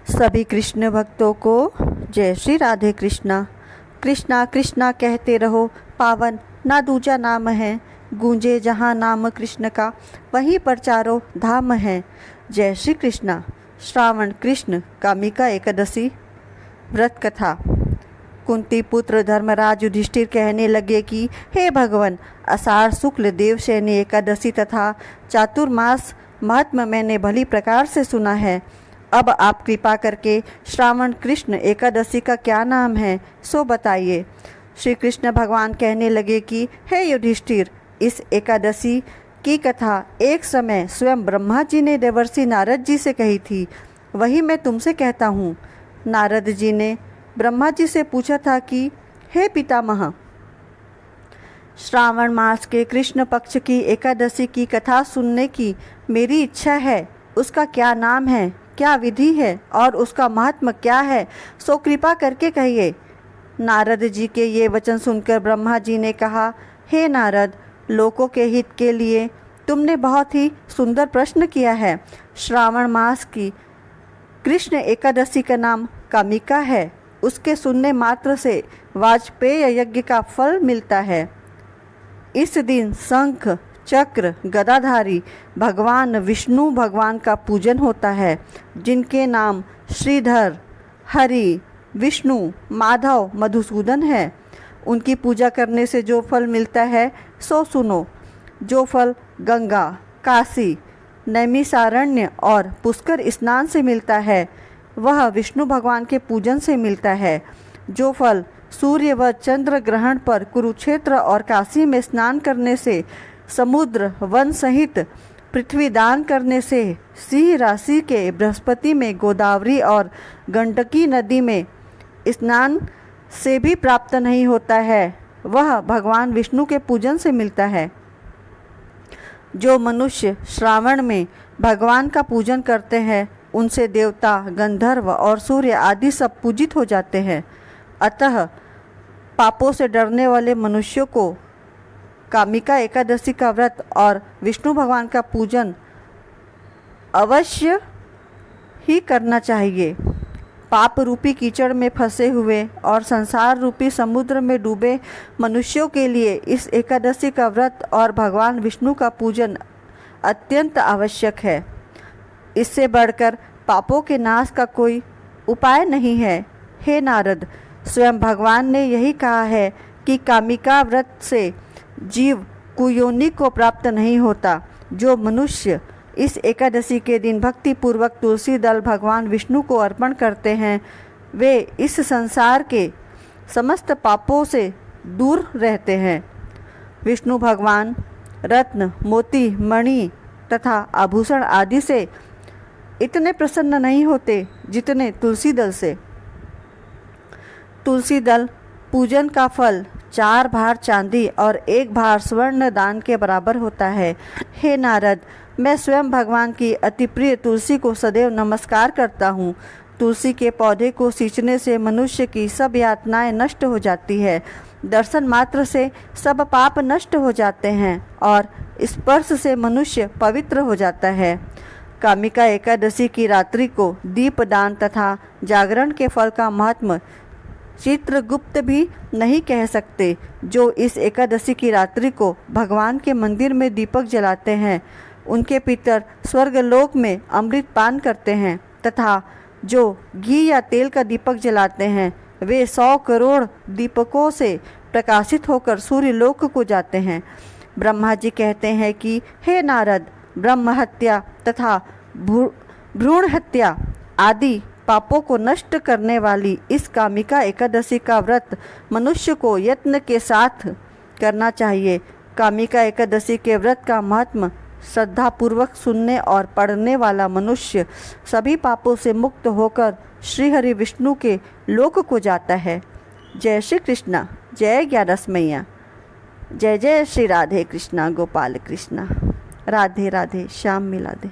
सभी कृष्ण भक्तों को जय श्री राधे कृष्णा। कृष्णा कृष्णा कहते रहो, पावन ना दूजा नाम है। गूंजे जहाँ नाम कृष्ण का, वहीं पर चारों धाम है। जय श्री कृष्णा। श्रावण कृष्ण कामिका एकादशी व्रत कथा। कुंती पुत्र धर्मराज युधिष्ठिर कहने लगे कि हे भगवान, आषाढ़ शुक्ल देवशयनी एकादशी तथा चातुर्मास महात्म मैंने भली प्रकार से सुना है। अब आप कृपा करके श्रावण कृष्ण एकादशी का क्या नाम है सो बताइए। श्री कृष्ण भगवान कहने लगे कि हे युधिष्ठिर, इस एकादशी की कथा एक समय स्वयं ब्रह्मा जी ने देवर्षि नारद जी से कही थी, वही मैं तुमसे कहता हूँ। नारद जी ने ब्रह्मा जी से पूछा था कि हे पितामह, श्रावण मास के कृष्ण पक्ष की एकादशी की कथा सुनने की मेरी इच्छा है। उसका क्या नाम है, क्या विधि है और उसका महात्म क्या है, सो कृपा करके कहिए। नारद जी के ये वचन सुनकर ब्रह्मा जी ने कहा, हे नारद, लोकों के हित के लिए तुमने बहुत ही सुंदर प्रश्न किया है। श्रावण मास की कृष्ण एकादशी का नाम कामिका है। उसके सुनने मात्र से वाजपेय यज्ञ का फल मिलता है। इस दिन शंख चक्र गदाधारी भगवान विष्णु भगवान का पूजन होता है, जिनके नाम श्रीधर, हरि, विष्णु, माधव, मधुसूदन है। उनकी पूजा करने से जो फल मिलता है सो सुनो। जो फल गंगा, काशी, नैमिषारण्य और पुष्कर स्नान से मिलता है, वह विष्णु भगवान के पूजन से मिलता है। जो फल सूर्य व चंद्र ग्रहण पर कुरुक्षेत्र और काशी में स्नान करने से, समुद्र वन सहित पृथ्वी दान करने से, सिंह राशि के बृहस्पति में गोदावरी और गंडकी नदी में स्नान से भी प्राप्त नहीं होता है, वह भगवान विष्णु के पूजन से मिलता है। जो मनुष्य श्रावण में भगवान का पूजन करते हैं, उनसे देवता, गंधर्व और सूर्य आदि सब पूजित हो जाते हैं। अतः पापों से डरने वाले मनुष्यों को कामिका एकादशी का व्रत और विष्णु भगवान का पूजन अवश्य ही करना चाहिए। पाप रूपी कीचड़ में फंसे हुए और संसार रूपी समुद्र में डूबे मनुष्यों के लिए इस एकादशी का व्रत और भगवान विष्णु का पूजन अत्यंत आवश्यक है। इससे बढ़कर पापों के नाश का कोई उपाय नहीं है। हे नारद, स्वयं भगवान ने यही कहा है कि कामिका व्रत से जीव कुयोनि को प्राप्त नहीं होता। जो मनुष्य इस एकादशी के दिन भक्ति पूर्वक तुलसी दल भगवान विष्णु को अर्पण करते हैं, वे इस संसार के समस्त पापों से दूर रहते हैं। विष्णु भगवान रत्न, मोती, मणि तथा आभूषण आदि से इतने प्रसन्न नहीं होते जितने तुलसी दल से। तुलसी दल पूजन का फल 4 भार चांदी और 1 भार स्वर्ण दान के बराबर होता है। हे नारद, मैं स्वयं भगवान की अति प्रिय तुलसी को सदैव नमस्कार करता हूँ। तुलसी के पौधे को सींचने से मनुष्य की सब यातनाएं नष्ट हो जाती है। दर्शन मात्र से सब पाप नष्ट हो जाते हैं और स्पर्श से मनुष्य पवित्र हो जाता है। कामिका एकादशी की रात्रि को दीपदान तथा जागरण के फल का महात्म चित्रगुप्त भी नहीं कह सकते। जो इस एकादशी की रात्रि को भगवान के मंदिर में दीपक जलाते हैं, उनके पितर स्वर्गलोक में अमृत पान करते हैं तथा जो घी या तेल का दीपक जलाते हैं, वे 100 करोड़ दीपकों से प्रकाशित होकर सूर्यलोक को जाते हैं। ब्रह्मा जी कहते हैं कि हे नारद, ब्रह्म हत्या तथा भ्रूण हत्या आदि पापों को नष्ट करने वाली इस कामिका एकादशी का व्रत मनुष्य को यत्न के साथ करना चाहिए। कामिका एकादशी के व्रत का महात्म श्रद्धापूर्वक सुनने और पढ़ने वाला मनुष्य सभी पापों से मुक्त होकर श्री हरि विष्णु के लोक को जाता है। जय श्री कृष्णा। जय 11 मैया। जय जय श्री राधे कृष्णा गोपाल कृष्णा। राधे राधे। श्याम मिला दे।